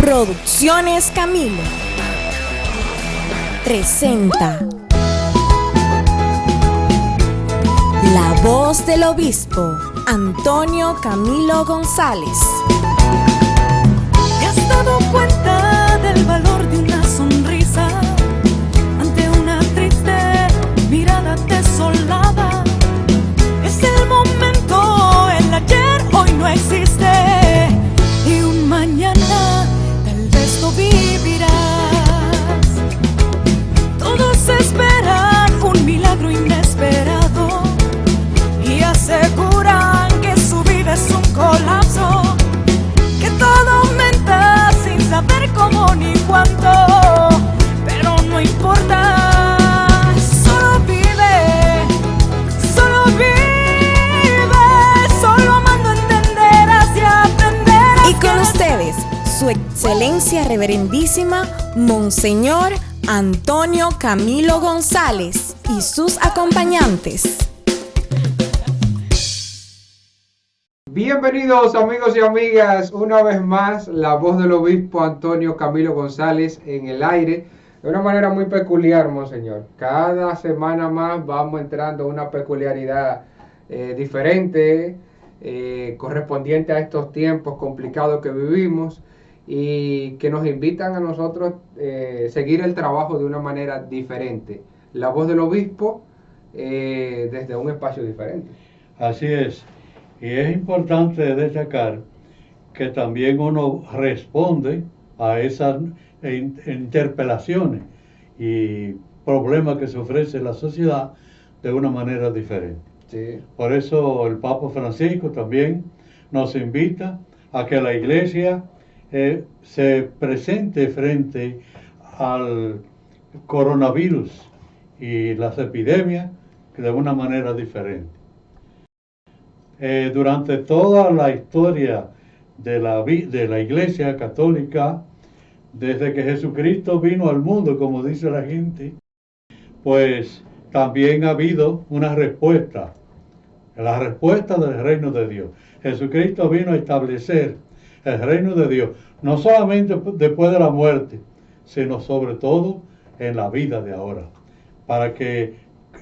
Producciones Camilo presenta La Voz del Obispo, Antonio Camilo González. ¿Te has dado cuenta del valor de una sonrisa ante una triste mirada desolada? Es el momento, el ayer hoy no existe, y un mañana tal vez no vivirás. Todos esperan un milagro inesperado y aseguran que su vida es un colapso, que todo aumenta sin saber cómo ni cuánto, pero no importa, solo vive, solo amando entenderás y aprenderás. Y con ustedes, su excelencia reverendísima, Monseñor Antonio Camilo González y sus acompañantes. Bienvenidos amigos y amigas, una vez más la voz del obispo Antonio Camilo González en el aire, de una manera muy peculiar, monseñor. Cada semana más vamos entrando a una peculiaridad diferente, correspondiente a estos tiempos complicados que vivimos y que nos invitan a nosotros seguir el trabajo de una manera diferente. La voz del obispo desde un espacio diferente. Así es. Y es importante destacar que también uno responde a esas interpelaciones y problemas que se ofrece en la sociedad de una manera diferente. Sí. Por eso el Papa Francisco también nos invita a que la Iglesia se presente frente al coronavirus y las epidemias de una manera diferente. Durante toda la historia de la Iglesia Católica, desde que Jesucristo vino al mundo, como dice la gente, pues también ha habido una respuesta, la respuesta del reino de Dios. Jesucristo vino a establecer el reino de Dios, no solamente después de la muerte, sino sobre todo en la vida de ahora, para que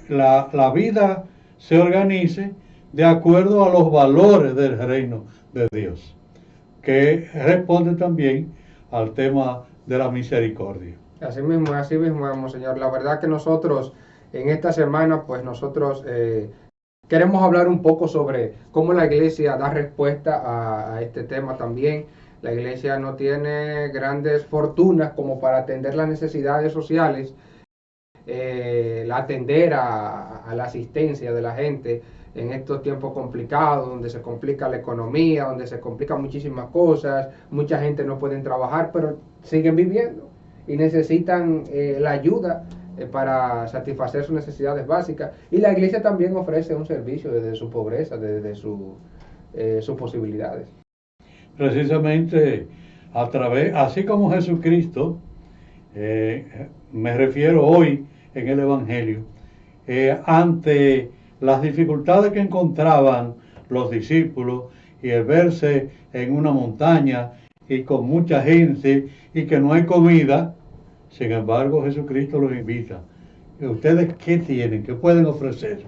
la vida se organice de acuerdo a los valores del reino de Dios, que responde también al tema de la misericordia. Así mismo, monseñor. La verdad que nosotros en esta semana, pues nosotros queremos hablar un poco sobre cómo la iglesia da respuesta a este tema también. La iglesia no tiene grandes fortunas como para atender las necesidades sociales, atender a la asistencia de la gente en estos tiempos complicados, donde se complica la economía, donde se complican muchísimas cosas, mucha gente no puede trabajar, pero siguen viviendo y necesitan la ayuda para satisfacer sus necesidades básicas. Y la iglesia también ofrece un servicio desde su pobreza, desde sus posibilidades. Precisamente así como Jesucristo, me refiero hoy en el Evangelio, ante las dificultades que encontraban los discípulos y el verse en una montaña y con mucha gente y que no hay comida, sin embargo Jesucristo los invita. ¿Y ustedes qué tienen? ¿Qué pueden ofrecer? De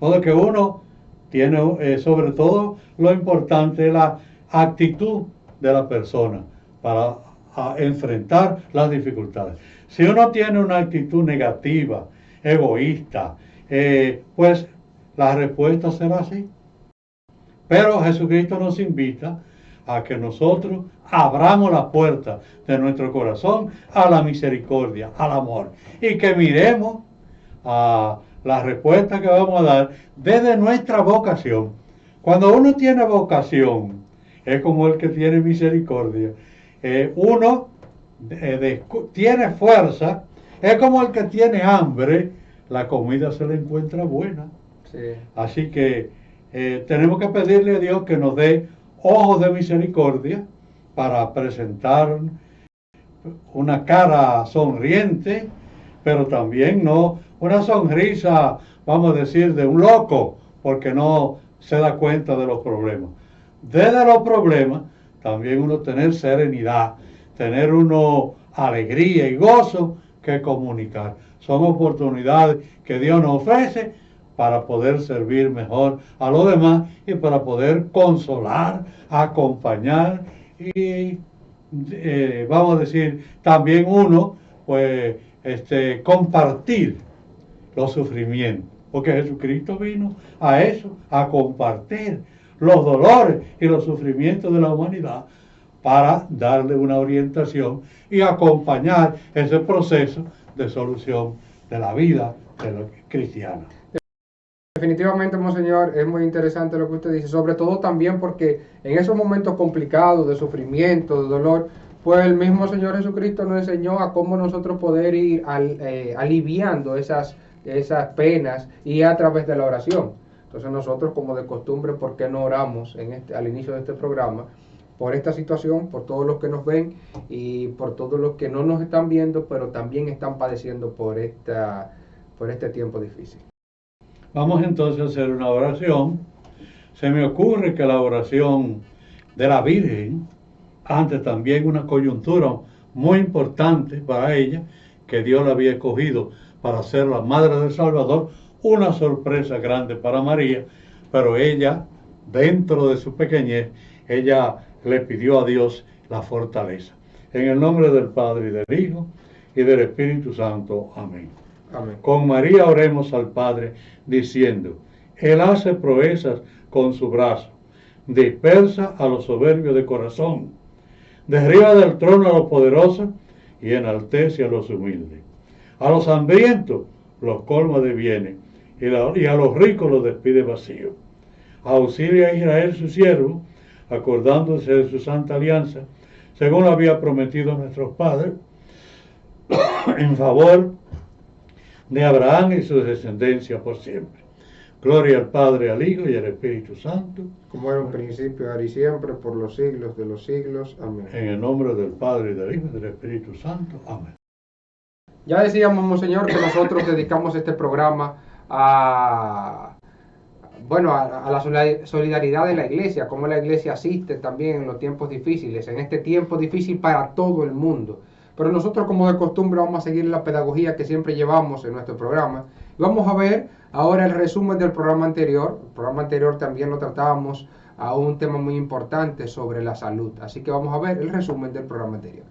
modo que uno tiene, sobre todo lo importante es la actitud de la persona para enfrentar las dificultades. Si uno tiene una actitud negativa, egoísta, pues la respuesta será así. Pero Jesucristo nos invita a que nosotros abramos la puerta de nuestro corazón a la misericordia, al amor, y que miremos a la respuesta que vamos a dar desde nuestra vocación. Cuando uno tiene vocación, es como el que tiene misericordia. Uno tiene fuerza, es como el que tiene hambre, la comida se le encuentra buena. Sí. Así que tenemos que pedirle a Dios que nos dé ojos de misericordia para presentar una cara sonriente, pero también no una sonrisa, vamos a decir, de un loco, porque no se da cuenta de los problemas. Desde los problemas, también uno tener serenidad, tener uno alegría y gozo que comunicar. Son oportunidades que Dios nos ofrece para poder servir mejor a los demás y para poder consolar, acompañar y vamos a decir también uno pues compartir los sufrimientos, porque Jesucristo vino a eso, a compartir los dolores y los sufrimientos de la humanidad para darle una orientación y acompañar ese proceso de solución de la vida de los cristianos. Definitivamente, monseñor, es muy interesante lo que usted dice, sobre todo también porque en esos momentos complicados de sufrimiento, de dolor, pues el mismo Señor Jesucristo nos enseñó a cómo nosotros poder ir aliviando esas penas y a través de la oración. Entonces nosotros, como de costumbre, ¿por qué no oramos al inicio de este programa? Por esta situación, por todos los que nos ven y por todos los que no nos están viendo, pero también están padeciendo por este tiempo difícil. Vamos entonces a hacer una oración. Se me ocurre que la oración de la Virgen, antes también una coyuntura muy importante para ella, que Dios la había escogido para ser la Madre del Salvador, una sorpresa grande para María, pero ella, dentro de su pequeñez, ella le pidió a Dios la fortaleza. En el nombre del Padre, y del Hijo, y del Espíritu Santo. Amén. Amén. Con María oremos al Padre, diciendo: Él hace proezas con su brazo, dispersa a los soberbios de corazón, derriba del trono a los poderosos y enaltece a los humildes. A los hambrientos los colma de bienes y a los ricos los despide vacíos. Auxilia a Israel su siervo, acordándose de su santa alianza, según lo había prometido a nuestros padres, en favor de Abraham y su descendencia por siempre. Gloria al Padre, al Hijo y al Espíritu Santo. Como era un principio, ahora y siempre, por los siglos de los siglos. Amén. En el nombre del Padre, y del Hijo y del Espíritu Santo. Amén. Ya decíamos, monseñor, que nosotros dedicamos este programa a la solidaridad de la iglesia, cómo la iglesia asiste también en los tiempos difíciles, en este tiempo difícil para todo el mundo. Pero nosotros, como de costumbre, vamos a seguir la pedagogía que siempre llevamos en nuestro programa. Y vamos a ver ahora el resumen del programa anterior. El programa anterior también lo tratábamos a un tema muy importante sobre la salud. Así que vamos a ver el resumen del programa anterior.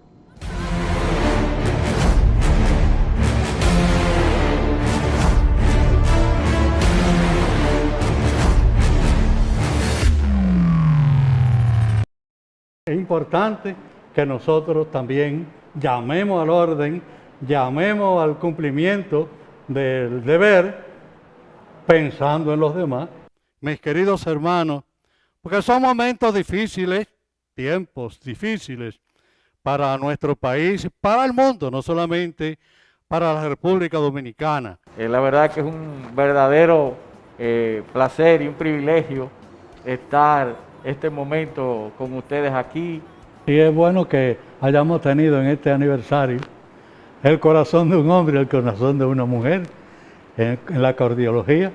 Es importante que nosotros también llamemos al orden, llamemos al cumplimiento del deber, pensando en los demás. Mis queridos hermanos, porque son momentos difíciles, tiempos difíciles para nuestro país, para el mundo, no solamente para la República Dominicana. La verdad que es un verdadero placer y un privilegio estar este momento con ustedes aquí. Y es bueno que hayamos tenido en este aniversario el corazón de un hombre y el corazón de una mujer en la cardiología,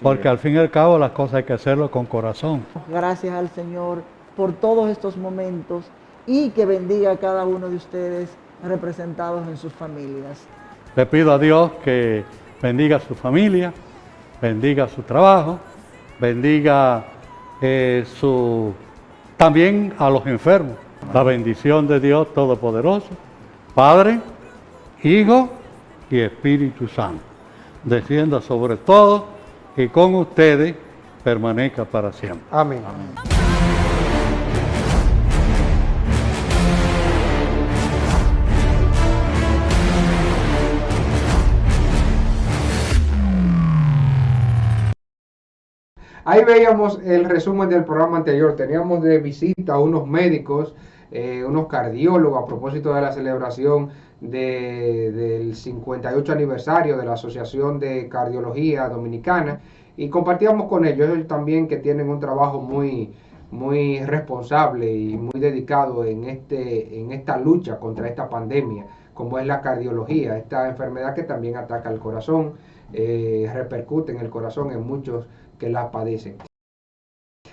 porque al fin y al cabo las cosas hay que hacerlo con corazón. Gracias al Señor por todos estos momentos y que bendiga a cada uno de ustedes representados en sus familias. Le pido a Dios que bendiga su familia, bendiga su trabajo, bendiga también a los enfermos. La bendición de Dios Todopoderoso, Padre, Hijo y Espíritu Santo, descienda sobre todos y con ustedes permanezca para siempre. Amén. Amén. Ahí veíamos el resumen del programa anterior. Teníamos de visita a unos médicos, unos cardiólogos, a propósito de la celebración del 58 aniversario de la Asociación de Cardiología Dominicana, y compartíamos con ellos también, que tienen un trabajo muy responsable y muy dedicado en esta lucha contra esta pandemia, como es la cardiología, esta enfermedad que también ataca al corazón, repercute en el corazón en muchos que la padecen.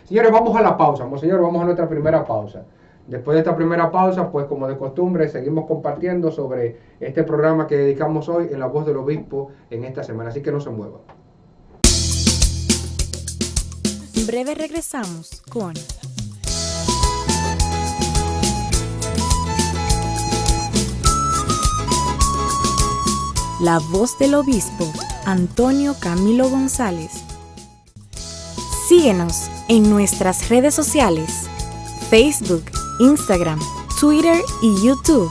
Señores, vamos a la pausa. Monseñor, vamos a nuestra primera pausa. Después de esta primera pausa, pues como de costumbre, seguimos compartiendo sobre este programa que dedicamos hoy en La Voz del Obispo en esta semana. Así que no se muevan. En breve regresamos con La Voz del Obispo, Antonio Camilo González. Síguenos en nuestras redes sociales, Facebook, Instagram, Twitter y YouTube.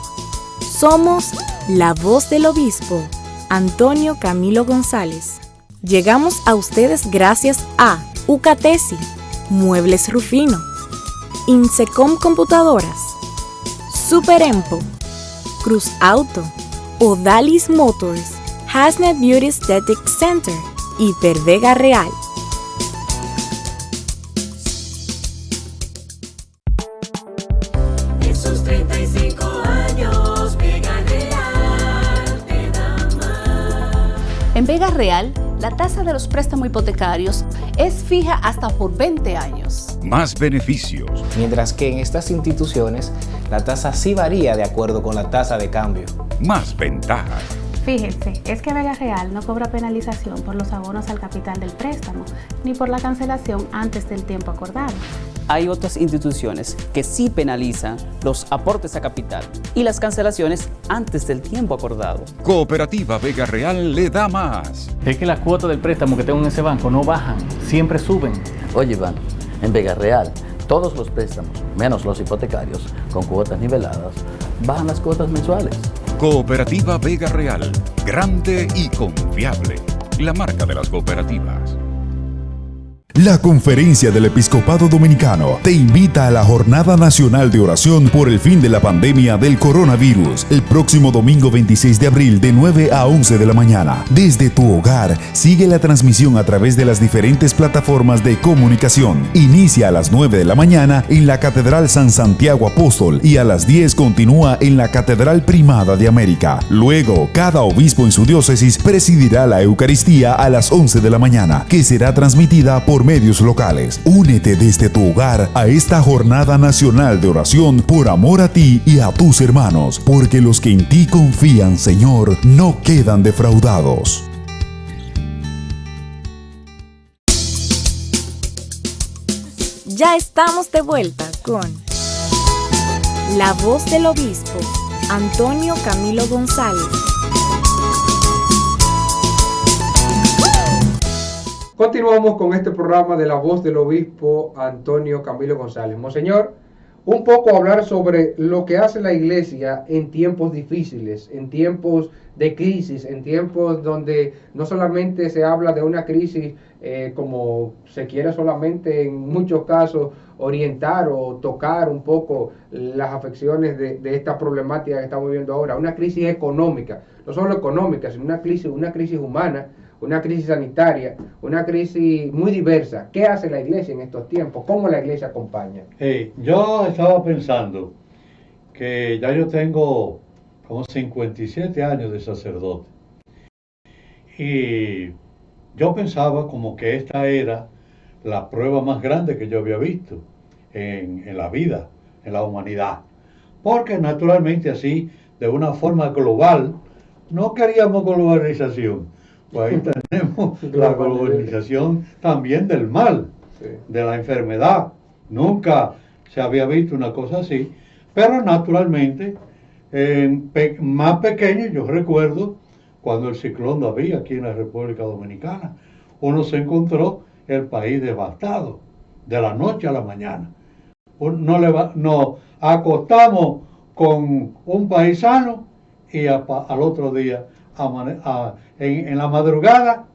Somos La Voz del Obispo, Antonio Camilo González. Llegamos a ustedes gracias a Ucatesi, Muebles Rufino, Insecom Computadoras, Super Empo, Cruz Auto, Odalis Motors, Hasnet Beauty Aesthetic Center y Vega Real. Esos 35 años, Vega Real te da más. En Vega Real, la tasa de los préstamos hipotecarios es fija hasta por 20 años. Más beneficios. Mientras que en estas instituciones, la tasa sí varía de acuerdo con la tasa de cambio. Más ventajas. Fíjense, es que Vega Real no cobra penalización por los abonos al capital del préstamo, ni por la cancelación antes del tiempo acordado. Hay otras instituciones que sí penalizan los aportes a capital y las cancelaciones antes del tiempo acordado. Cooperativa Vega Real le da más. Es que las cuotas del préstamo que tengo en ese banco no bajan, siempre suben. Oye, Iván, en Vega Real, todos los préstamos, menos los hipotecarios, con cuotas niveladas, bajan las cuotas mensuales. Cooperativa Vega Real, grande y confiable. La marca de las cooperativas. La Conferencia del Episcopado Dominicano te invita a la Jornada Nacional de Oración por el fin de la pandemia del coronavirus, el próximo domingo 26 de abril de 9 a 11 de la mañana. Desde tu hogar, sigue la transmisión a través de las diferentes plataformas de comunicación. Inicia a las 9 de la mañana en la Catedral San Santiago Apóstol y a las 10 continúa en la Catedral Primada de América. Luego, cada obispo en su diócesis presidirá la Eucaristía a las 11 de la mañana, que será transmitida por medios locales. Únete desde tu hogar a esta jornada nacional de oración por amor a ti y a tus hermanos, porque los que en ti confían, Señor, no quedan defraudados. Ya estamos de vuelta con La Voz del Obispo, Antonio Camilo González. Continuamos con este programa de La Voz del Obispo Antonio Camilo González. Monseñor, un poco hablar sobre lo que hace la Iglesia en tiempos difíciles, en tiempos de crisis, en tiempos donde no solamente se habla de una crisis como se quiere solamente en muchos casos orientar o tocar un poco las afecciones de esta problemática que estamos viviendo ahora, una crisis económica, no solo económica, sino una crisis humana, una crisis sanitaria, una crisis muy diversa. ¿Qué hace la Iglesia en estos tiempos? ¿Cómo la Iglesia acompaña? Yo estaba pensando que ya yo tengo como 57 años de sacerdote. Y yo pensaba como que esta era la prueba más grande que yo había visto en la vida, en la humanidad. Porque naturalmente así, de una forma global, no queríamos globalización. Pues ahí tenemos la globalización también del mal, de la enfermedad. Nunca se había visto una cosa así, pero naturalmente más pequeño. Yo recuerdo cuando el ciclón David aquí en la República Dominicana, uno se encontró el país devastado de la noche a la mañana. Nos acostamos con un paisano y al otro día en la madrugada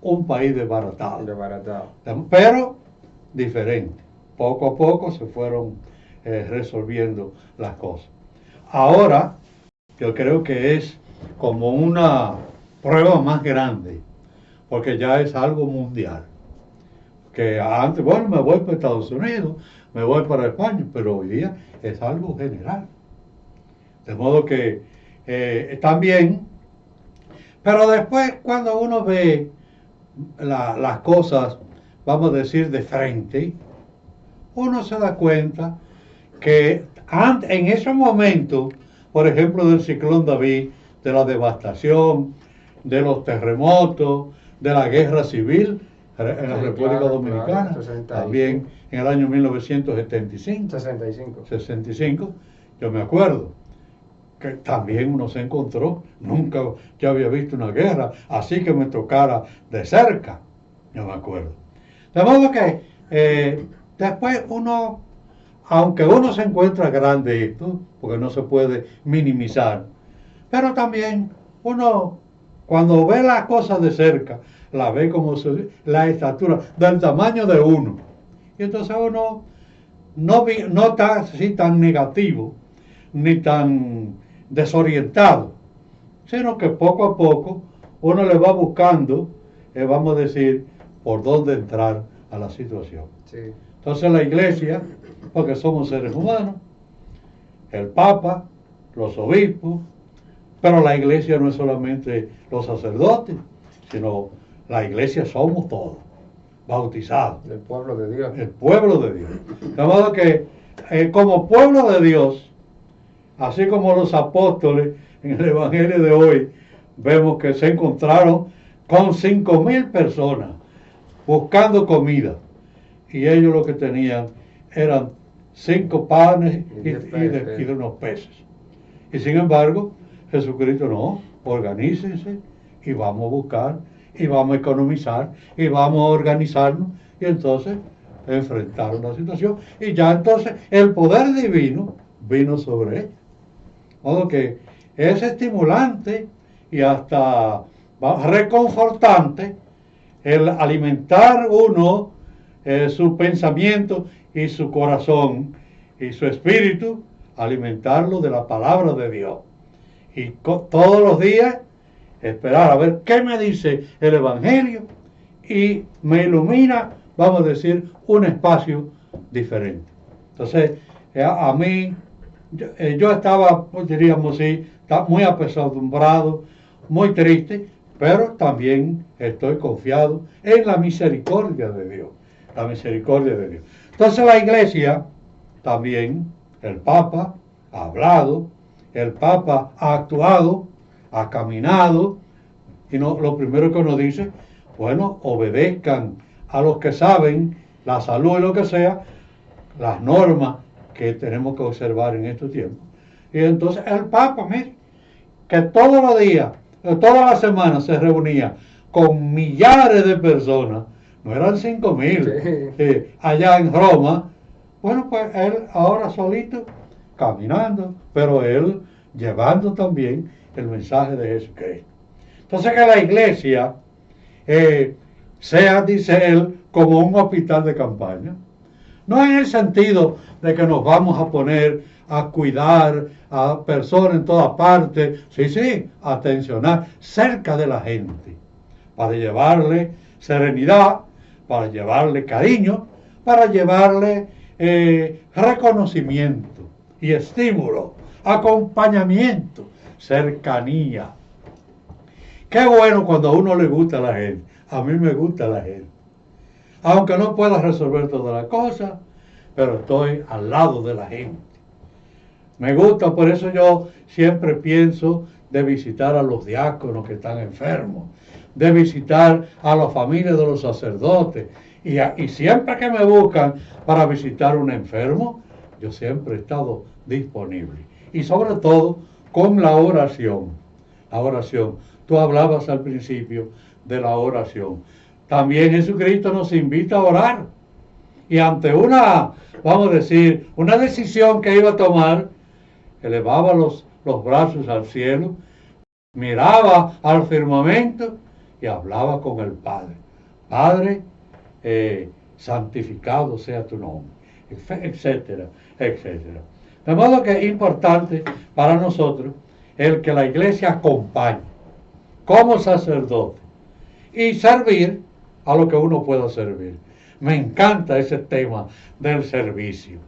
un país desbaratado. Pero diferente. Poco a poco se fueron resolviendo las cosas. Ahora yo creo que es como una prueba más grande, porque ya es algo mundial. Que antes, bueno, me voy para Estados Unidos, me voy para España, pero hoy día es algo general. De modo que también, pero después cuando uno ve las cosas, vamos a decir, de frente, uno se da cuenta que En ese momento, por ejemplo, del ciclón David, de la devastación, de los terremotos, de la guerra civil en la República Dominicana, también en el año 1975. 65, yo me acuerdo que también uno se encontró, nunca yo había visto una guerra, así que me tocara de cerca, yo me acuerdo. De modo que después uno, aunque uno se encuentra grande esto, porque no se puede minimizar, pero también uno, cuando ve las cosas de cerca, la ve como la estatura, del tamaño de uno. Y entonces uno no está así tan negativo, ni tan desorientado, sino que poco a poco uno le va buscando, vamos a decir, por dónde entrar a la situación. Sí. Entonces la iglesia, porque somos seres humanos, el Papa, los obispos, pero la iglesia no es solamente los sacerdotes, sino la iglesia somos todos, bautizados. El pueblo de Dios. El pueblo de Dios. De modo que como pueblo de Dios, así como los apóstoles en el Evangelio de hoy, vemos que se encontraron con 5,000 personas buscando comida. Y ellos lo que tenían eran 5 panes y de unos peces. Y sin embargo, Jesucristo no, organícense y vamos a buscar y vamos a economizar y vamos a organizarnos y entonces enfrentar una situación. Y ya entonces el poder divino vino sobre él. De modo que es estimulante y hasta reconfortante el alimentar uno su pensamiento y su corazón y su espíritu, alimentarlo de la palabra de Dios. Y todos los días esperar a ver qué me dice el Evangelio y me ilumina, vamos a decir, un espacio diferente. Entonces, a mí, yo estaba, diríamos así, muy apesadumbrado, muy triste, pero también estoy confiado en la misericordia de Dios. La misericordia de Dios. Entonces la iglesia también, el Papa ha hablado, el Papa ha actuado, ha caminado, y lo primero que uno dice, bueno, obedezcan a los que saben la salud y lo que sea, las normas que tenemos que observar en estos tiempos. Y entonces el Papa, mire, que todos los días, todas las semanas se reunía con millares de personas, no eran 5,000, allá en Roma. Bueno, pues él ahora solito, caminando, pero él llevando también el mensaje de Jesucristo. Entonces que la iglesia sea, dice él, como un hospital de campaña. No en el sentido de que nos vamos a poner a cuidar a personas en todas partes, sí, atencionar cerca de la gente, para llevarle serenidad, para llevarle cariño, para llevarle reconocimiento y estímulo, acompañamiento, cercanía. Qué bueno cuando a uno le gusta a la gente. A mí me gusta la gente. Aunque no pueda resolver todas las cosas, pero estoy al lado de la gente. Me gusta, por eso yo siempre pienso de visitar a los diáconos que están enfermos, de visitar a las familias de los sacerdotes. Y siempre que me buscan para visitar a un enfermo, yo siempre he estado disponible. Y sobre todo con la oración. La oración. Tú hablabas al principio de la oración. También Jesucristo nos invita a orar. Y ante una, vamos a decir, una decisión que iba a tomar, elevaba los brazos al cielo, miraba al firmamento y hablaba con el Padre. Padre, santificado sea tu nombre, etcétera, etcétera. De modo que es importante para nosotros el que la iglesia acompañe como sacerdote y servir a lo que uno pueda servir. Me encanta ese tema del servicio.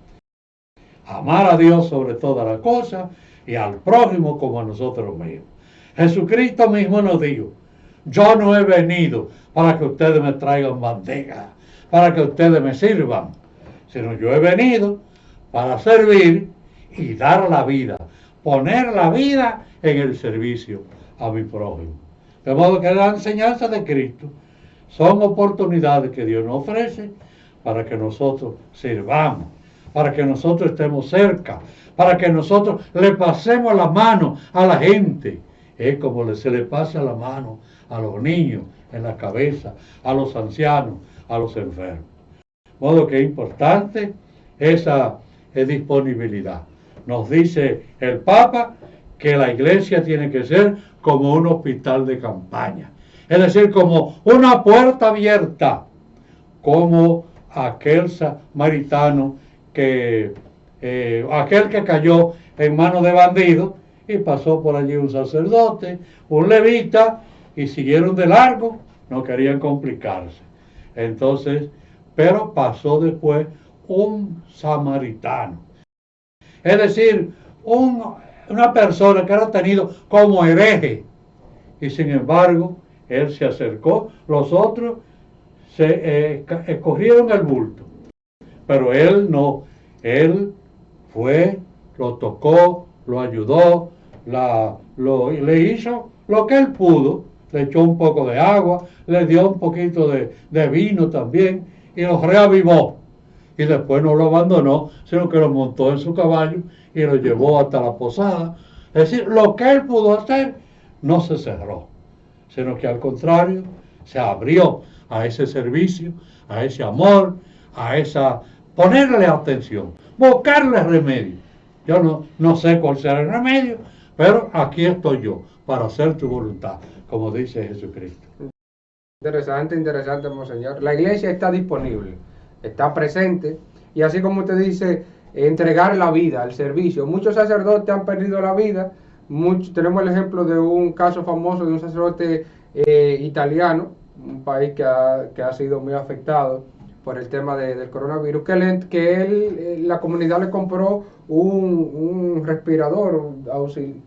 Amar a Dios sobre todas las cosas y al prójimo como a nosotros mismos. Jesucristo mismo nos dijo, yo no he venido para que ustedes me traigan bandeja, para que ustedes me sirvan, sino yo he venido para servir y dar la vida, poner la vida en el servicio a mi prójimo. De modo que la enseñanza de Cristo son oportunidades que Dios nos ofrece para que nosotros sirvamos, para que nosotros estemos cerca, para que nosotros le pasemos la mano a la gente. Es como se le pasa la mano a los niños en la cabeza, a los ancianos, a los enfermos. De modo que es importante esa disponibilidad. Nos dice el Papa que la iglesia tiene que ser como un hospital de campaña. Es decir, como una puerta abierta, como aquel samaritano aquel que cayó en manos de bandidos y pasó por allí un sacerdote, un levita, y siguieron de largo, no querían complicarse. Entonces, pero pasó después un samaritano. Es decir, una persona que era tenido como hereje, y sin embargo, él se acercó, los otros se escogieron el bulto, pero él no, él fue, lo tocó, lo ayudó, le hizo lo que él pudo, le echó un poco de agua, le dio un poquito de vino también, y lo reavivó. Y después no lo abandonó, sino que lo montó en su caballo y lo llevó hasta la posada. Es decir, lo que él pudo hacer no se cerró, sino que al contrario, se abrió a ese servicio, a ese amor, ponerle atención, buscarle remedio. Yo no sé cuál será el remedio, pero aquí estoy yo para hacer tu voluntad, como dice Jesucristo. Interesante, monseñor. La iglesia está disponible, está presente, y así como usted dice, entregar la vida al servicio. Muchos sacerdotes han perdido la vida. Tenemos el ejemplo de un caso famoso de un sacerdote italiano, un país que ha sido muy afectado por el tema del coronavirus, la comunidad le compró un respirador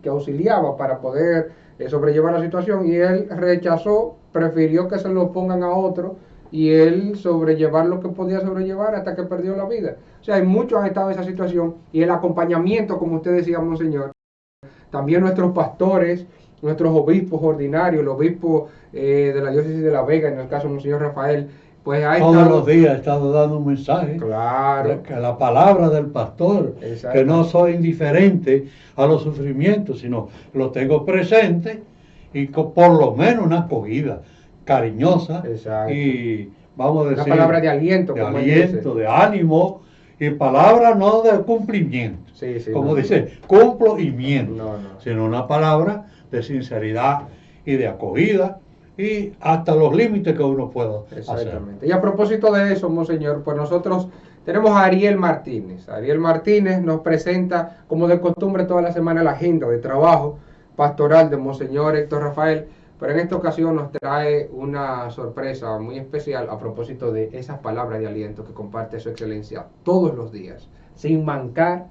que auxiliaba para poder sobrellevar la situación, y él rechazó, prefirió que se lo pongan a otro, y él sobrellevar lo que podía sobrellevar hasta que perdió la vida. O sea, hay muchos han estado en esa situación, y el acompañamiento, como usted decía, monseñor, también nuestros pastores, nuestros obispos ordinarios, el obispo de la diócesis de La Vega, en el caso del monseñor Rafael, pues todos los días he estado dando un mensaje. Claro. Que la palabra del pastor, que no soy indiferente a los sufrimientos, sino lo tengo presente, y por lo menos una acogida cariñosa. Exacto. Y vamos a decir, una palabra de aliento, de ánimo, y palabra no de cumplimiento, como dice, cumplo y miento, sino una palabra de sinceridad y de acogida, y hasta los límites que uno pueda hacer. Y a propósito de eso, monseñor, pues nosotros tenemos a Ariel Martínez. Ariel Martínez nos presenta, como de costumbre, toda la semana la agenda de trabajo pastoral de monseñor Héctor Rafael, pero en esta ocasión nos trae una sorpresa muy especial a propósito de esas palabras de aliento que comparte su excelencia todos los días, sin mancar.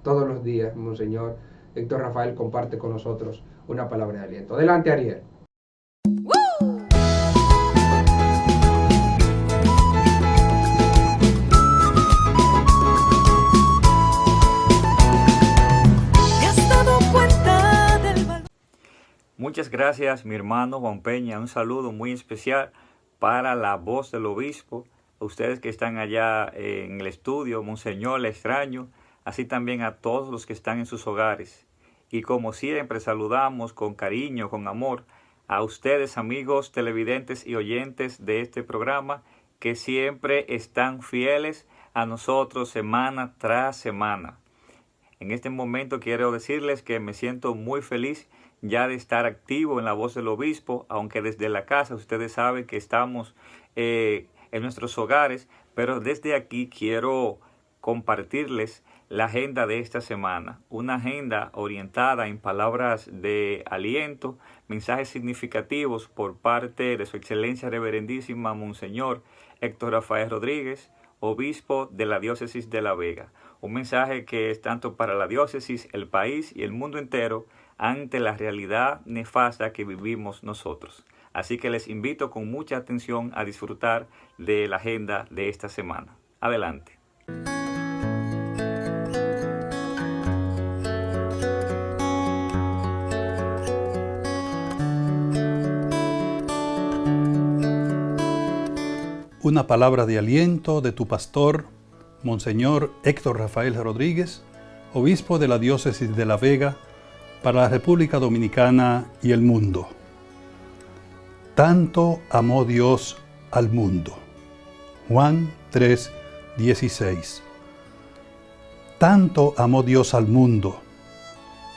Todos los días, monseñor Héctor Rafael comparte con nosotros una palabra de aliento. Adelante, Ariel. Muchas gracias, mi hermano Juan Peña. Un saludo muy especial para la voz del obispo, a ustedes que están allá en el estudio, monseñor, le extraño, así también a todos los que están en sus hogares. Y como siempre, saludamos con cariño, con amor, a ustedes, amigos televidentes y oyentes de este programa, que siempre están fieles a nosotros semana tras semana. En este momento quiero decirles que me siento muy feliz ya de estar activo en la voz del obispo, aunque desde la casa ustedes saben que estamos en nuestros hogares, pero desde aquí quiero compartirles la agenda de esta semana, una agenda orientada en palabras de aliento, mensajes significativos por parte de su excelencia reverendísima Monseñor Héctor Rafael Rodríguez, obispo de la diócesis de La Vega. Un mensaje que es tanto para la diócesis, el país y el mundo entero ante la realidad nefasta que vivimos nosotros. Así que les invito con mucha atención a disfrutar de la agenda de esta semana. Adelante. una palabra de aliento de tu pastor, Monseñor Héctor Rafael Rodríguez, obispo de la diócesis de La Vega, para la República Dominicana y el mundo. Tanto amó Dios al mundo. Juan 3:16. Tanto amó Dios al mundo.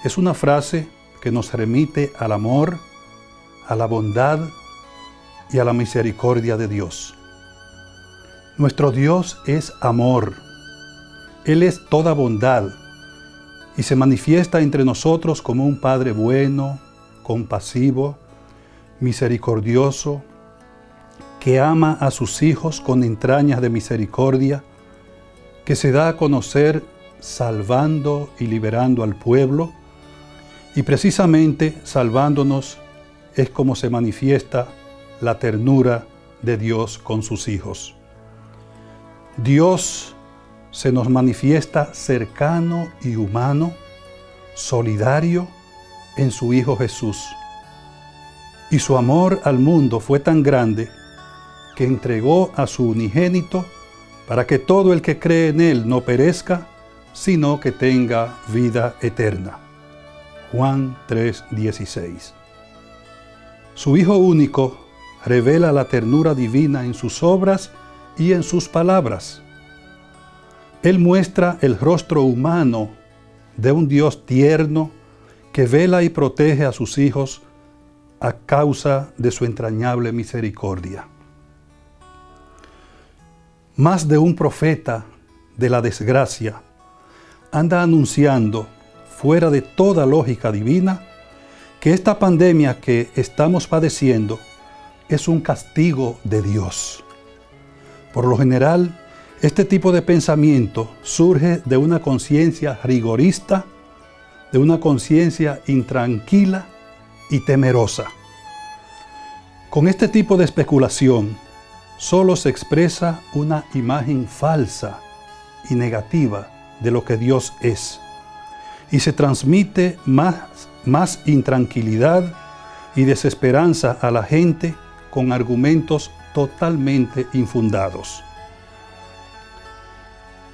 Es una frase que nos remite al amor, a la bondad y a la misericordia de Dios. Nuestro Dios es amor. Él es toda bondad y se manifiesta entre nosotros como un Padre bueno, compasivo, misericordioso, que ama a sus hijos con entrañas de misericordia, que se da a conocer salvando y liberando al pueblo, y precisamente salvándonos es como se manifiesta la ternura de Dios con sus hijos. Dios se nos manifiesta cercano y humano, solidario en su Hijo Jesús. Y su amor al mundo fue tan grande que entregó a su unigénito para que todo el que cree en Él no perezca, sino que tenga vida eterna. Juan 3:16. Su Hijo único revela la ternura divina en sus obras y en sus palabras. Él muestra el rostro humano de un Dios tierno que vela y protege a sus hijos a causa de su entrañable misericordia. Más de un profeta de la desgracia anda anunciando, fuera de toda lógica divina, que esta pandemia que estamos padeciendo es un castigo de Dios. Por lo general, este tipo de pensamiento surge de una conciencia rigorista, de una conciencia intranquila y temerosa. Con este tipo de especulación, solo se expresa una imagen falsa y negativa de lo que Dios es, y se transmite más intranquilidad y desesperanza a la gente con argumentos totalmente infundados.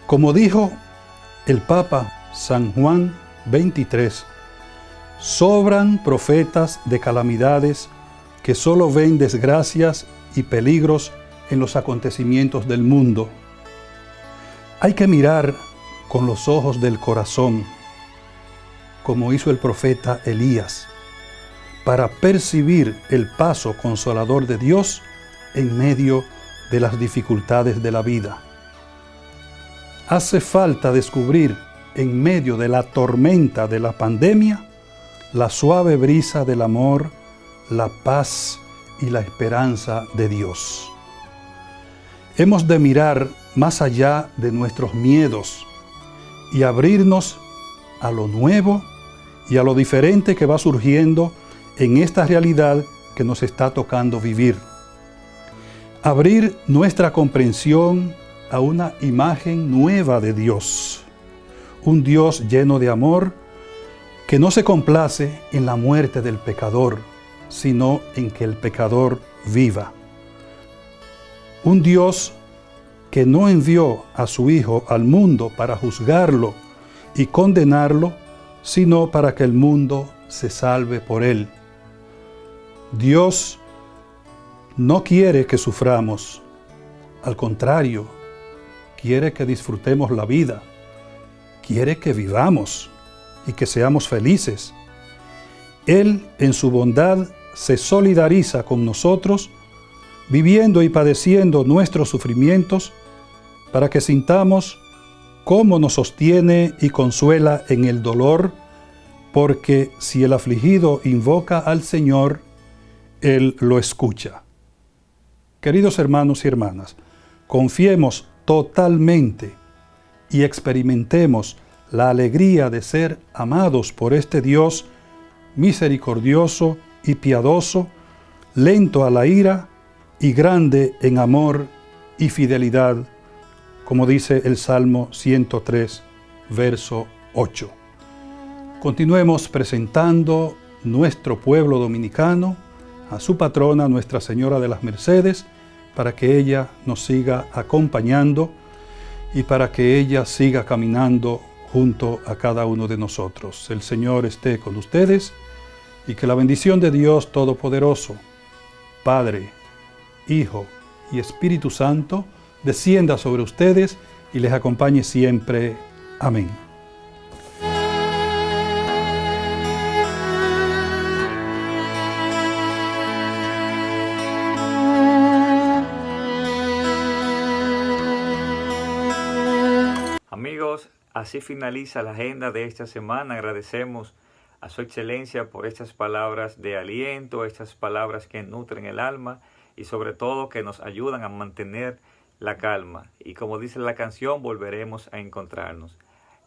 Como dijo el Papa San Juan XXIII, sobran profetas de calamidades que solo ven desgracias y peligros en los acontecimientos del mundo. Hay que mirar con los ojos del corazón, como hizo el profeta Elías, para percibir el paso consolador de Dios en medio de las dificultades de la vida. Hace falta descubrir en medio de la tormenta de la pandemia la suave brisa del amor, la paz y la esperanza de Dios. Hemos de mirar más allá de nuestros miedos y abrirnos a lo nuevo y a lo diferente que va surgiendo en esta realidad que nos está tocando vivir. Abrir nuestra comprensión a una imagen nueva de Dios, un Dios lleno de amor que no se complace en la muerte del pecador, sino en que el pecador viva. Un Dios que no envió a su Hijo al mundo para juzgarlo y condenarlo, sino para que el mundo se salve por él. Dios no quiere que suframos, al contrario, quiere que disfrutemos la vida, quiere que vivamos y que seamos felices. Él, en su bondad, se solidariza con nosotros, viviendo y padeciendo nuestros sufrimientos, para que sintamos cómo nos sostiene y consuela en el dolor, porque si el afligido invoca al Señor, Él lo escucha. Queridos hermanos y hermanas, confiemos totalmente y experimentemos la alegría de ser amados por este Dios misericordioso y piadoso, lento a la ira y grande en amor y fidelidad, como dice el Salmo 103, verso 8. Continuemos presentando nuestro pueblo dominicano a su patrona, Nuestra Señora de las Mercedes, para que ella nos siga acompañando y para que ella siga caminando junto a cada uno de nosotros. El Señor esté con ustedes y que la bendición de Dios Todopoderoso, Padre, Hijo y Espíritu Santo, descienda sobre ustedes y les acompañe siempre. Amén. Amigos, así finaliza la agenda de esta semana. Agradecemos a Su Excelencia por estas palabras de aliento, estas palabras que nutren el alma y sobre todo que nos ayudan a mantener la calma. Y como dice la canción, volveremos a encontrarnos.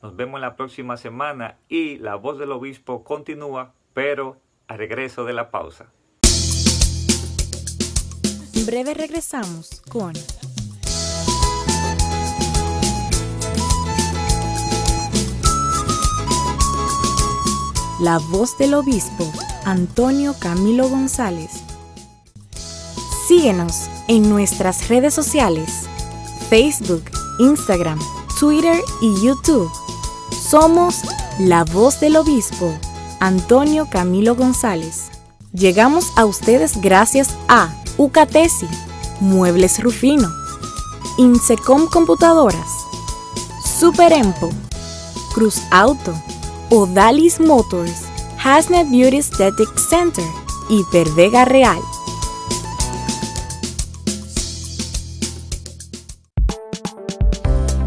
Nos vemos en la próxima semana y la voz del obispo continúa, pero a regreso de la pausa. En breve regresamos con la voz del obispo Antonio Camilo González. Síguenos en nuestras redes sociales, Facebook, Instagram, Twitter y YouTube. Somos la voz del obispo Antonio Camilo González. Llegamos a ustedes gracias a Ucatesi, Muebles Rufino, Insecom Computadoras, Super Empo, Cruz Auto, Odalis Motors, Hasnet Beauty Aesthetic Center y Vega Real.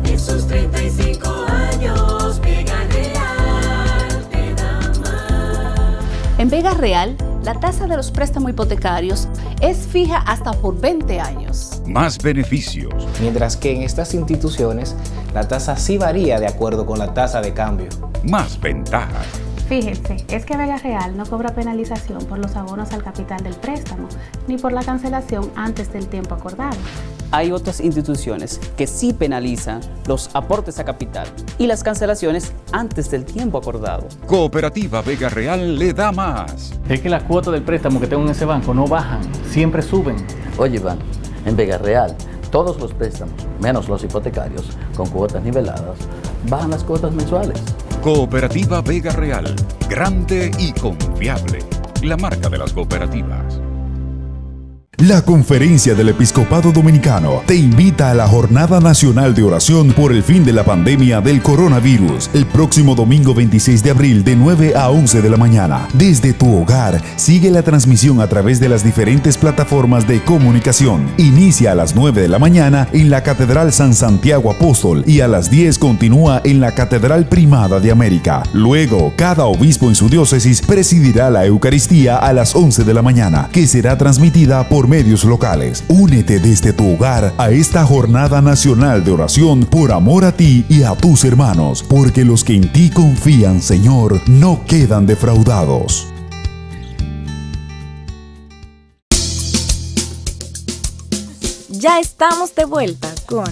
Esos 35 años, Vega Real te da más. En Vega Real, la tasa de los préstamos hipotecarios es fija hasta por 20 años. Más beneficios. Mientras que en estas instituciones, la tasa sí varía de acuerdo con la tasa de cambio. Más ventajas. Fíjense, es que Vega Real no cobra penalización por los abonos al capital del préstamo, ni por la cancelación antes del tiempo acordado. Hay otras instituciones que sí penalizan los aportes a capital y las cancelaciones antes del tiempo acordado. Cooperativa Vega Real le da más. Es que las cuotas del préstamo que tengo en ese banco no bajan, siempre suben. Oye, Iván, en Vega Real, todos los préstamos, menos los hipotecarios, con cuotas niveladas, bajan las cuotas mensuales. Cooperativa Vega Real, grande y confiable. La marca de las cooperativas. La Conferencia del Episcopado Dominicano te invita a la Jornada Nacional de Oración por el fin de la pandemia del coronavirus, el próximo domingo 26 de abril de 9 a 11 de la mañana. Desde tu hogar, sigue la transmisión a través de las diferentes plataformas de comunicación. Inicia a las 9 de la mañana en la Catedral San Santiago Apóstol y a las 10 continúa en la Catedral Primada de América. Luego, cada obispo en su diócesis presidirá la Eucaristía a las 11 de la mañana, que será transmitida por medios locales. Únete desde tu hogar a esta Jornada Nacional de Oración por amor a ti y a tus hermanos, porque los que en ti confían, Señor, no quedan defraudados. Ya estamos de vuelta con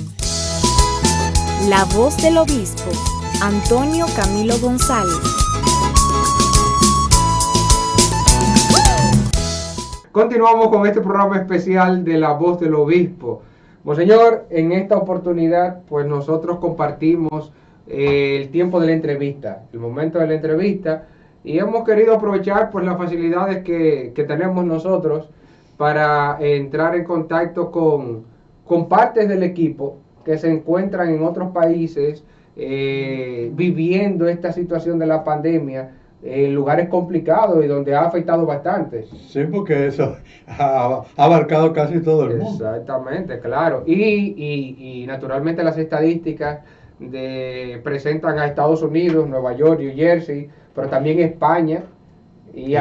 la voz del obispo Antonio Camilo González. Continuamos con este programa especial de La Voz del Obispo. Monseñor, en esta oportunidad, pues nosotros compartimos el tiempo de la entrevista, el momento de la entrevista, y hemos querido aprovechar pues las facilidades que tenemos nosotros para entrar en contacto con partes del equipo que se encuentran en otros países viviendo esta situación de la pandemia, en lugares complicados y donde ha afectado bastante. Sí, porque eso ha abarcado casi todo el mundo. Exactamente, claro. Y naturalmente las estadísticas presentan a Estados Unidos, Nueva York, New Jersey, pero también España y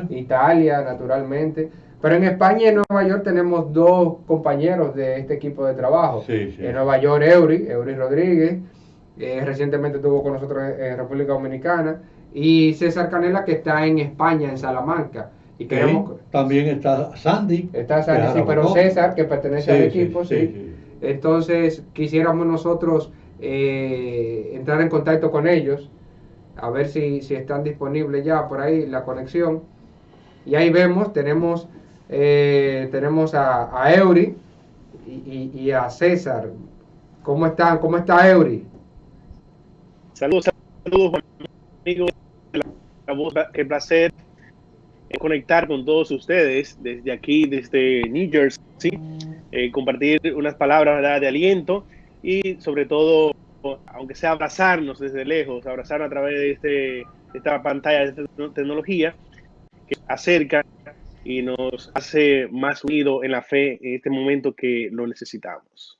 Italia, naturalmente. Pero en España y en Nueva York tenemos dos compañeros de este equipo de trabajo. Sí. En Nueva York, Eury Rodríguez, recientemente estuvo con nosotros en República Dominicana, y César Canela, que está en España, en Salamanca. Y también está Sandy. Está Sandy, sí, pero César, que pertenece al equipo, sí. Entonces, quisiéramos nosotros entrar en contacto con ellos, a ver si están disponibles ya por ahí la conexión. Y ahí vemos, tenemos a Eury, y a César. ¿Cómo están? ¿Cómo está Eury? Saludos, Juan, amigo. Qué placer conectar con todos ustedes desde aquí, desde New Jersey, compartir unas palabras, ¿verdad?, de aliento y sobre todo, aunque sea abrazarnos desde lejos, abrazarnos a través de esta pantalla, de esta tecnología que acerca y nos hace más unidos en la fe en este momento que lo necesitamos.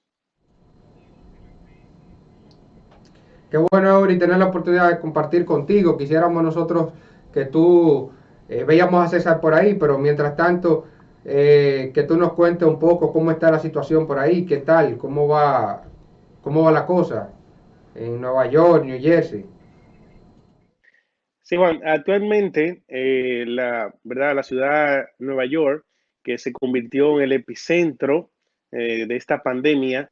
Qué bueno, Eury, tener la oportunidad de compartir contigo. Quisiéramos nosotros que tú, veíamos a César por ahí, pero mientras tanto, que tú nos cuentes un poco cómo está la situación por ahí, qué tal, cómo va la cosa en Nueva York, New Jersey. Sí, Juan, actualmente la ciudad de Nueva York, que se convirtió en el epicentro de esta pandemia,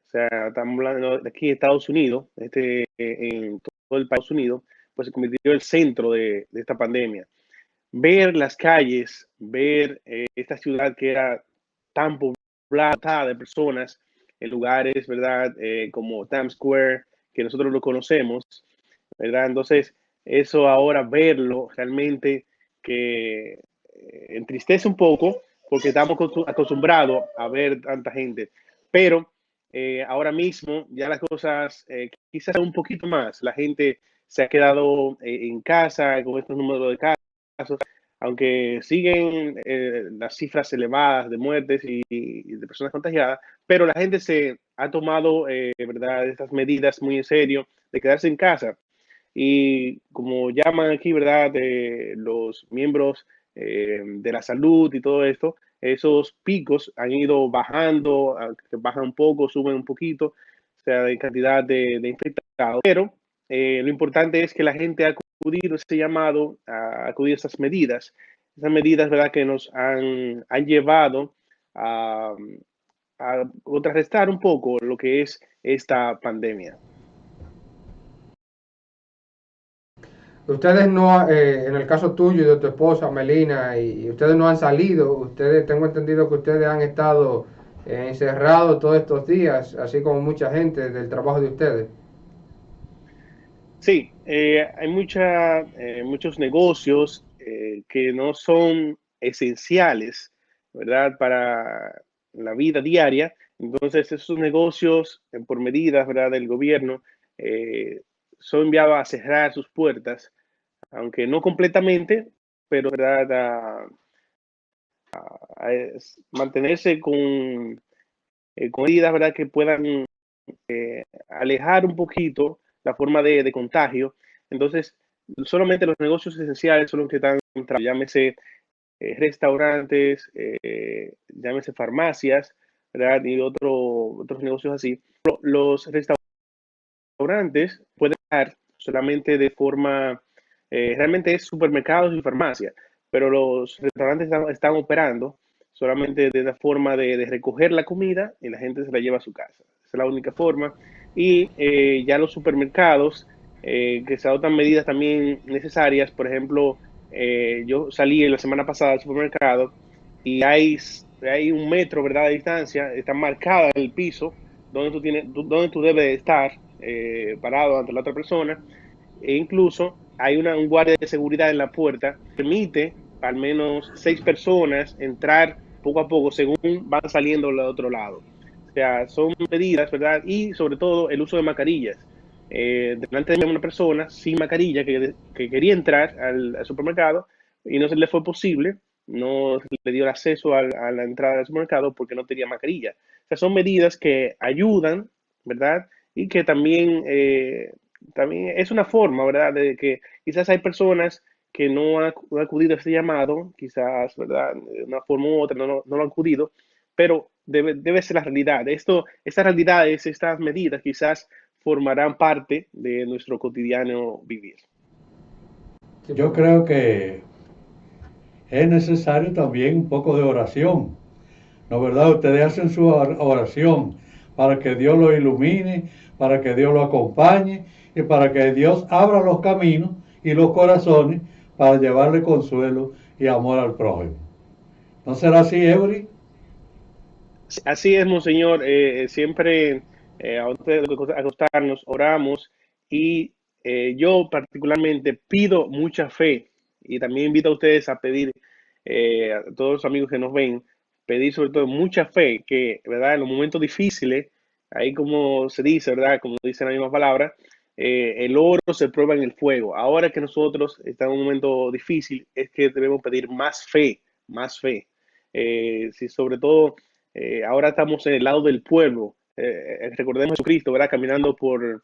o sea, estamos hablando de aquí en Estados Unidos, en todo el Estados Unidos, pues se convirtió en el centro de esta pandemia. Ver las calles, ver esta ciudad que era tan poblada de personas en lugares, ¿verdad?, como Times Square, que nosotros lo conocemos, ¿verdad? Entonces, eso ahora verlo realmente que entristece un poco porque estamos acostumbrados a ver tanta gente. Pero ahora mismo ya las cosas quizás un poquito más. La gente se ha quedado en casa con estos números de casos, aunque siguen las cifras elevadas de muertes y de personas contagiadas, pero la gente se ha tomado, ¿verdad?, estas medidas muy en serio de quedarse en casa. Y como llaman aquí, ¿verdad?, los miembros de la salud y todo esto, esos picos han ido bajando, bajan un poco, suben un poquito, o sea, de cantidad de infectados. Pero lo importante es que la gente ha acudido a ese llamado, a acudir a esas medidas, ¿verdad?, que nos han llevado a contrarrestar un poco lo que es esta pandemia. Ustedes no, en el caso tuyo y de tu esposa Melina, y ustedes no han salido. Ustedes, tengo entendido que ustedes han estado encerrados todos estos días, así como mucha gente del trabajo de ustedes. Sí, hay muchos negocios que no son esenciales, ¿verdad?, para la vida diaria. Entonces, esos negocios, por medidas, ¿verdad?, del gobierno, son enviados a cerrar sus puertas, aunque no completamente, pero, ¿verdad?, a mantenerse con medidas, ¿verdad?, que puedan alejar un poquito la forma de contagio. Entonces, solamente los negocios esenciales son los que están entrando, llámese restaurantes, llámese farmacias, ¿verdad?, y otros negocios así. Los restaurantes pueden estar solamente de forma, realmente es supermercados y farmacias, pero los restaurantes están operando solamente de la forma de recoger la comida y la gente se la lleva a su casa. Esa es la única forma. Y ya los supermercados, que se adoptan medidas también necesarias. Por ejemplo, yo salí la semana pasada al supermercado y hay 1 metro, ¿verdad?, de distancia, está marcada en el piso donde tú debes estar parado ante la otra persona, e incluso hay un guardia de seguridad en la puerta que permite al menos 6 personas entrar poco a poco según van saliendo del otro lado. O sea, son medidas, ¿verdad? Y sobre todo el uso de mascarillas. Delante de una persona sin mascarilla que quería entrar al supermercado y no se le fue posible, no le dio el acceso a la entrada del supermercado porque no tenía mascarilla. O sea, son medidas que ayudan, ¿verdad? Y que también es una forma, ¿verdad?, de que quizás hay personas que no han acudido a este llamado, quizás, ¿verdad?, de una forma u otra no lo han acudido, pero debe ser la realidad. Estas realidades, estas medidas quizás formarán parte de nuestro cotidiano vivir. Yo creo que es necesario también un poco de oración, ¿no, verdad? Ustedes hacen su oración para que Dios lo ilumine, para que Dios lo acompañe y para que Dios abra los caminos y los corazones para llevarle consuelo y amor al prójimo. ¿No será así, Eury? Así es, Monseñor. Siempre antes de acostarnos oramos y yo particularmente pido mucha fe y también invito a ustedes a pedir, a todos los amigos que nos ven, pedir sobre todo mucha fe, que, ¿verdad? En los momentos difíciles, ahí como se dice, ¿verdad? Como dicen las mismas palabras, el oro se prueba en el fuego. Ahora que nosotros estamos en un momento difícil, es que debemos pedir más fe, más fe. Sí, sobre todo ahora estamos en el lado del pueblo. Recordemos a Jesucristo, ¿verdad? Caminando por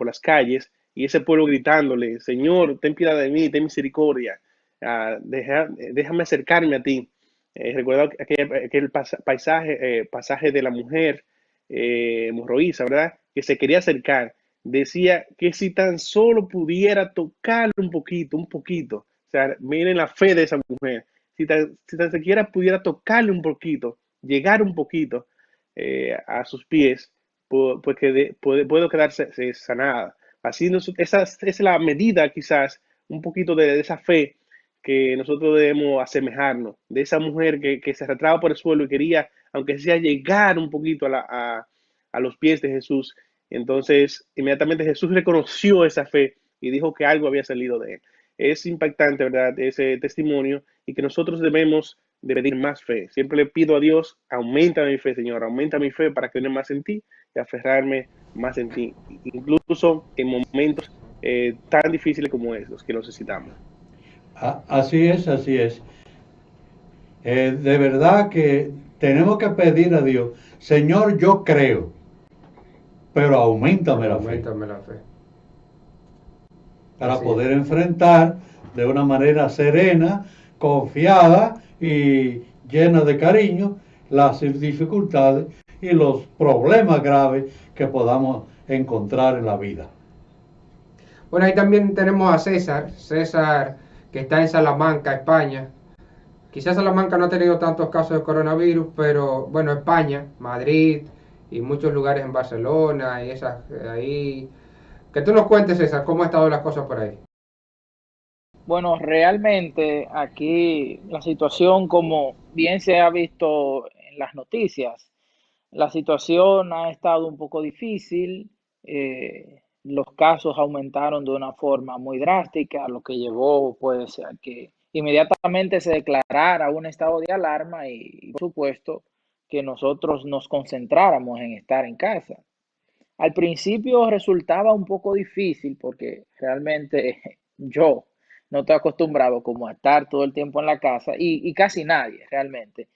las calles y ese pueblo gritándole, Señor, ten piedad de mí, ten misericordia, déjame acercarme a ti. Recuerdo aquel pasaje de la mujer hemorroísa, ¿verdad? Que se quería acercar. Decía que si tan solo pudiera tocarle un poquito. O sea, miren la fe de esa mujer. Si tan siquiera pudiera tocarle un poquito, llegar un poquito a sus pies, pues que puedo quedarse sanada. Así esa es la medida quizás, un poquito de esa fe que nosotros debemos asemejarnos, de esa mujer que se arrastraba por el suelo y quería, aunque sea llegar un poquito a los pies de Jesús. Entonces, inmediatamente Jesús reconoció esa fe y dijo que algo había salido de él. Es impactante, ¿verdad?, ese testimonio y que nosotros debemos de pedir más fe. Siempre le pido a Dios, aumenta mi fe, Señor, aumenta mi fe para creer más en ti y aferrarme más en ti, incluso en momentos tan difíciles como estos que necesitamos. Así es, así es. De verdad que tenemos que pedir a Dios, Señor, yo creo, pero auméntame la fe. Auméntame la fe. Para Así poder es. enfrentar de una manera serena, confiada y llena de cariño las dificultades y los problemas graves que podamos encontrar en la vida. Bueno, ahí también tenemos a César que está en Salamanca, España. Quizás Salamanca no ha tenido tantos casos de coronavirus, pero bueno, España, Madrid y muchos lugares en Barcelona y esas ahí. Que tú nos cuentes, César, cómo han estado las cosas por ahí. Bueno, realmente aquí la situación, como bien se ha visto en las noticias, la situación ha estado un poco difícil. Los casos aumentaron de una forma muy drástica, lo que llevó pues a que inmediatamente se declarara un estado de alarma y por supuesto que nosotros nos concentráramos en estar en casa. Al principio resultaba un poco difícil porque realmente yo no estoy acostumbrado como a estar todo el tiempo en la casa y casi nadie realmente,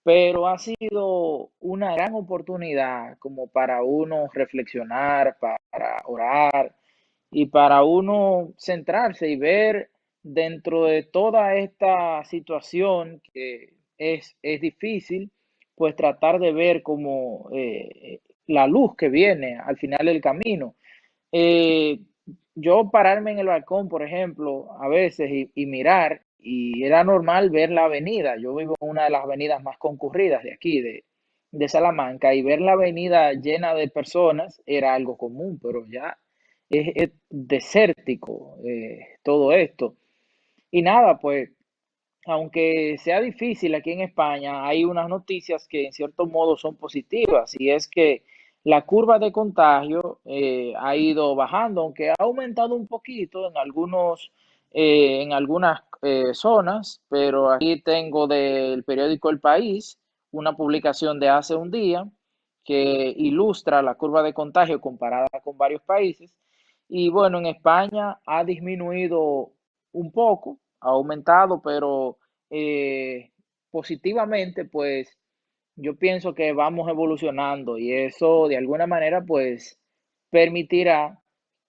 pero ha sido una gran oportunidad como para uno reflexionar, para orar y para uno centrarse y ver dentro de toda esta situación que es difícil, pues tratar de ver como la luz que viene al final del camino. Eh, yo pararme en el balcón, por ejemplo, a veces y mirar, y era normal ver la avenida. Yo vivo en una de las avenidas más concurridas de aquí, de Salamanca, y ver la avenida llena de personas era algo común, pero ya es desértico todo esto. Y nada, pues aunque sea difícil aquí en España, hay unas noticias que en cierto modo son positivas y es que la curva de contagio ha ido bajando, aunque ha aumentado un poquito en algunas zonas, pero aquí tengo del periódico El País una publicación de hace un día que ilustra la curva de contagio comparada con varios países. Y bueno, en España ha disminuido un poco, ha aumentado, pero positivamente, pues yo pienso que vamos evolucionando y eso de alguna manera, pues permitirá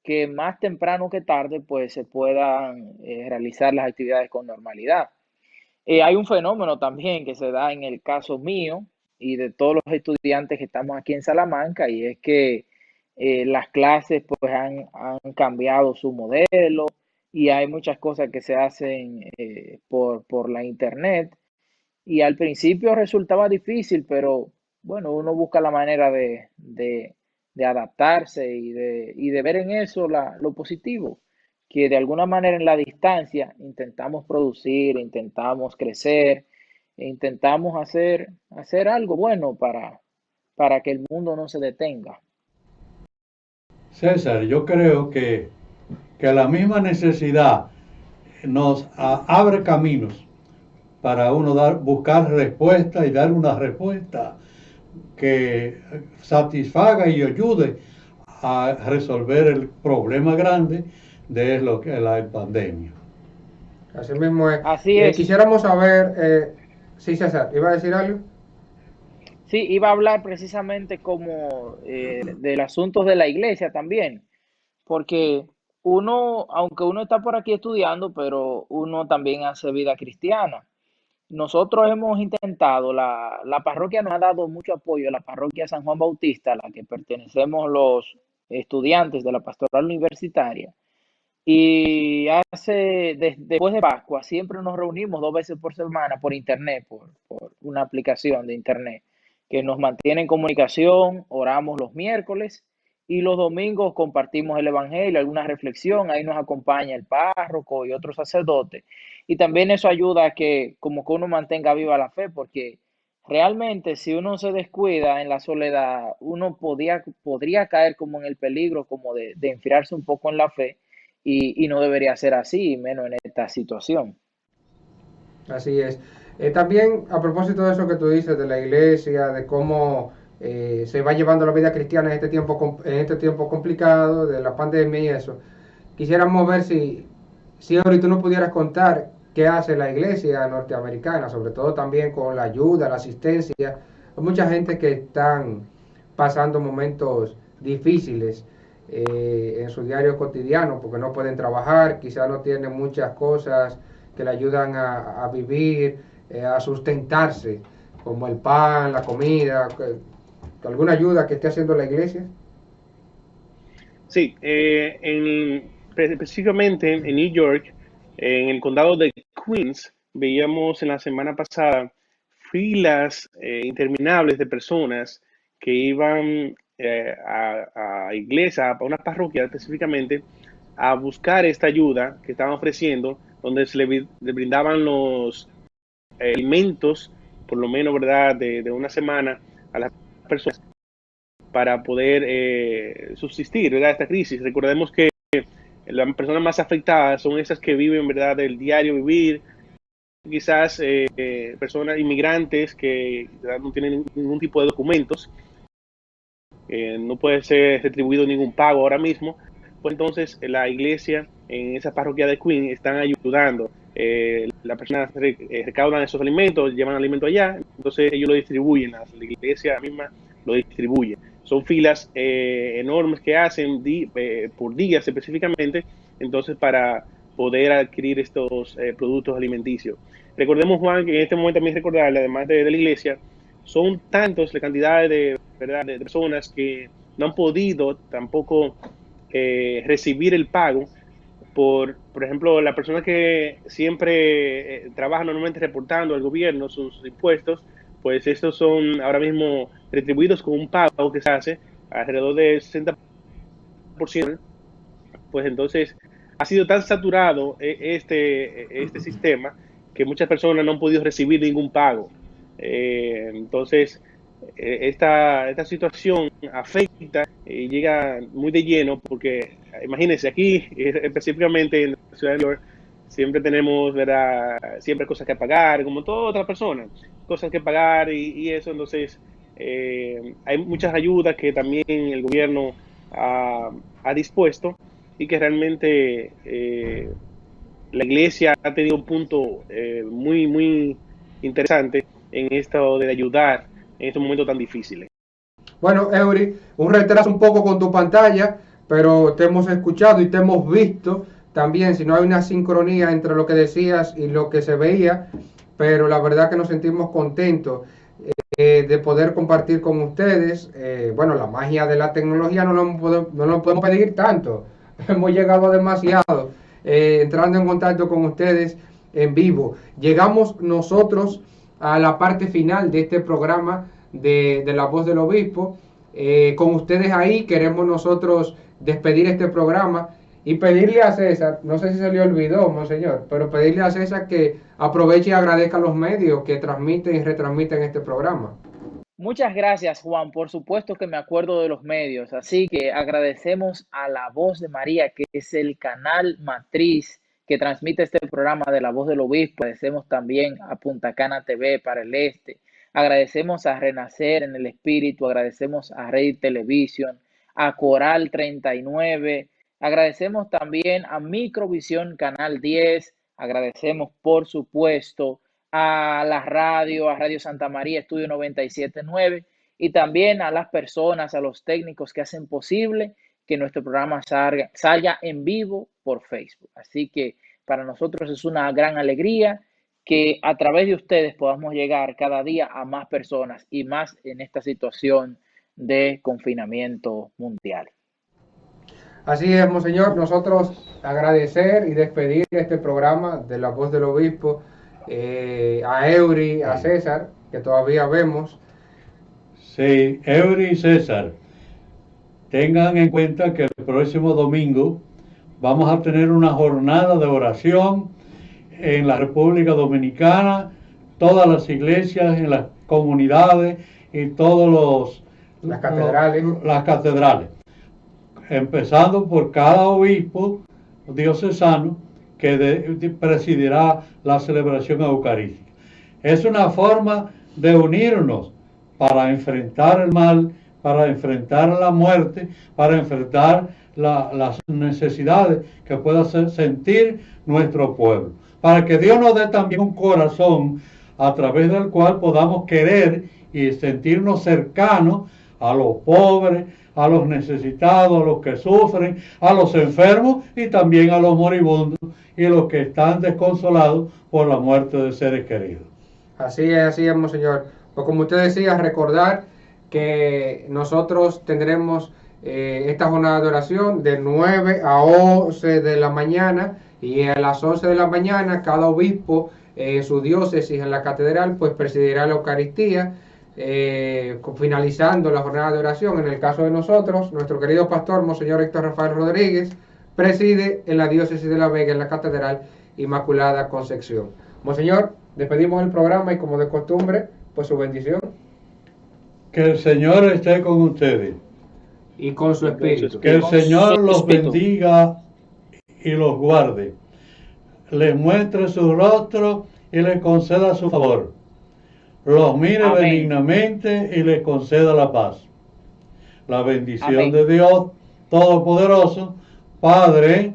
que más temprano que tarde, pues se puedan realizar las actividades con normalidad. Hay un fenómeno también que se da en el caso mío y de todos los estudiantes que estamos aquí en Salamanca y es que las clases pues han cambiado su modelo y hay muchas cosas que se hacen por la internet y al principio resultaba difícil, pero bueno, uno busca la manera de adaptarse y de ver en eso lo positivo, que de alguna manera en la distancia intentamos producir, intentamos crecer, e intentamos hacer algo bueno para que el mundo no se detenga. César, yo creo que la misma necesidad nos abre caminos para uno buscar respuestas y dar una respuesta que satisfaga y ayude a resolver el problema grande de lo que es la pandemia. Así mismo es. Así es. Quisiéramos saber, sí, César, ¿iba a decir algo? Sí, iba a hablar precisamente como del asunto de la iglesia también, porque uno, aunque uno está por aquí estudiando, pero uno también hace vida cristiana. Nosotros hemos intentado, la parroquia nos ha dado mucho apoyo, la parroquia San Juan Bautista, a la que pertenecemos los estudiantes de la pastoral universitaria. Y después de Pascua, siempre nos reunimos 2 veces por semana por internet, por una aplicación de internet, que nos mantiene en comunicación. Oramos los miércoles y los domingos compartimos el evangelio, alguna reflexión, ahí nos acompaña el párroco y otros sacerdotes. Y también eso ayuda a que como que uno mantenga viva la fe, porque realmente si uno se descuida en la soledad, uno podría caer como en el peligro como de enfriarse un poco en la fe, y no debería ser así, menos en esta situación. Así es. También a propósito de eso que tú dices de la iglesia, de cómo se va llevando la vida cristiana en este tiempo complicado de la pandemia y eso, quisiéramos ver si ahorita tú nos pudieras contar qué hace la iglesia norteamericana, sobre todo también con la ayuda, la asistencia. Hay mucha gente que están pasando momentos difíciles en su diario cotidiano porque no pueden trabajar, quizás no tienen muchas cosas que le ayudan a vivir, a sustentarse, como el pan, la comida. ¿Alguna ayuda que esté haciendo la iglesia? Sí, específicamente en New York, en el condado de Queens, veíamos en la semana pasada filas interminables de personas que iban a iglesia, a una parroquia específicamente, a buscar esta ayuda que estaban ofreciendo, donde se le brindaban los alimentos, por lo menos, ¿verdad?, de una semana a las personas para poder subsistir, ¿verdad?, esta crisis. Recordemos que las personas más afectadas son esas que viven, ¿verdad?, del diario vivir, quizás personas inmigrantes que no tienen ningún tipo de documentos, no puede ser retribuido ningún pago ahora mismo. Pues entonces la iglesia en esa parroquia de Queens están ayudando. Las personas recaudan esos alimentos, llevan alimentos allá, entonces ellos lo distribuyen, la iglesia misma lo distribuye. Son filas enormes que hacen por días específicamente, entonces para poder adquirir estos productos alimenticios. Recordemos, Juan, que en este momento también recordarle, además de la iglesia, son tantos la cantidad de personas que no han podido tampoco recibir el pago por ejemplo, la persona que siempre trabaja normalmente reportando al gobierno sus impuestos, pues estos son ahora mismo retribuidos con un pago que se hace alrededor del 60%. Pues entonces ha sido tan saturado este sistema que muchas personas no han podido recibir ningún pago. Entonces esta situación afecta y llega muy de lleno porque imagínense aquí específicamente en la ciudad de Nueva York siempre tenemos, ¿verdad?, siempre cosas que pagar, como toda otra persona, cosas que pagar y eso. Entonces hay muchas ayudas que también el gobierno ha dispuesto y que realmente la iglesia ha tenido un punto muy interesante en esto de ayudar en estos momentos tan difíciles. Bueno, Eury, un retraso un poco con tu pantalla, pero te hemos escuchado y te hemos visto también, si no hay una sincronía entre lo que decías y lo que se veía, pero la verdad que nos sentimos contentos de poder compartir con ustedes. Bueno, la magia de la tecnología no lo podemos pedir tanto, hemos llegado demasiado, entrando en contacto con ustedes en vivo. Llegamos nosotros a la parte final de este programa de La Voz del Obispo. Con ustedes ahí queremos nosotros despedir este programa Y pedirle a César, no sé si se le olvidó, monseñor, pero pedirle a César que aproveche y agradezca a los medios que transmiten y retransmiten este programa. Muchas gracias, Juan. Por supuesto que me acuerdo de los medios, así que agradecemos a La Voz de María, que es el canal matriz que transmite este programa de La Voz del Obispo. Agradecemos también a Punta Cana TV para el este. Agradecemos a Renacer en el Espíritu, agradecemos a Rey Televisión, a Coral 39, agradecemos también a Microvisión Canal 10, agradecemos por supuesto a la radio, a Radio Santa María, Estudio 97.9, y también a las personas, a los técnicos que hacen posible que nuestro programa salga en vivo por Facebook. Así que para nosotros es una gran alegría que a través de ustedes podamos llegar cada día a más personas y más en esta situación de confinamiento mundial. Así es, monseñor, nosotros agradecer y despedir este programa de La Voz del Obispo, a Eury, a César, que todavía vemos. Sí, Eury y César, tengan en cuenta que el próximo domingo vamos a tener una jornada de oración en la República Dominicana, todas las iglesias, en las comunidades y todos las catedrales, empezando por cada obispo diocesano que presidirá la celebración eucarística. Es una forma de unirnos para enfrentar el mal, para enfrentar la muerte, para enfrentar las necesidades que pueda sentir nuestro pueblo, para que Dios nos dé también un corazón a través del cual podamos querer y sentirnos cercanos a los pobres, a los necesitados, a los que sufren, a los enfermos y también a los moribundos y los que están desconsolados por la muerte de seres queridos. Así es, monseñor. Pues como usted decía, recordar que nosotros tendremos esta jornada de oración de 9 a 11 de la mañana, y a las 11 de la mañana cada obispo en su diócesis en la catedral pues presidirá la Eucaristía, finalizando la jornada de oración. En el caso de nosotros, nuestro querido pastor, monseñor Héctor Rafael Rodríguez, preside en la diócesis de La Vega, en la catedral Inmaculada Concepción. Monseñor, despedimos el programa y como de costumbre, pues su bendición. Que el Señor esté con ustedes. Y con su espíritu. Que el Señor los bendiga y los guarde. Les muestre su rostro y les conceda su favor. Los mire Amén. benignamente y les conceda la paz. La bendición Amén. de Dios Todopoderoso, Padre,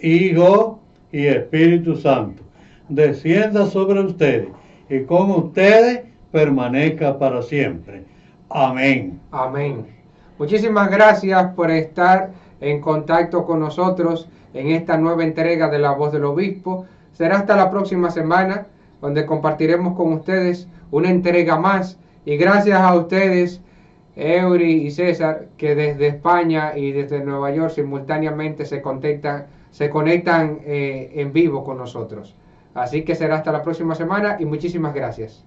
Hijo y Espíritu Santo, descienda sobre ustedes y con ustedes permanezca para siempre. Amén. Amén. Muchísimas gracias por estar en contacto con nosotros en esta nueva entrega de La Voz del Obispo. Será hasta la próxima semana, donde compartiremos con ustedes una entrega más. Y gracias a ustedes, Eury y César, que desde España y desde Nueva York simultáneamente se conectan en vivo con nosotros. Así que será hasta la próxima semana y muchísimas gracias.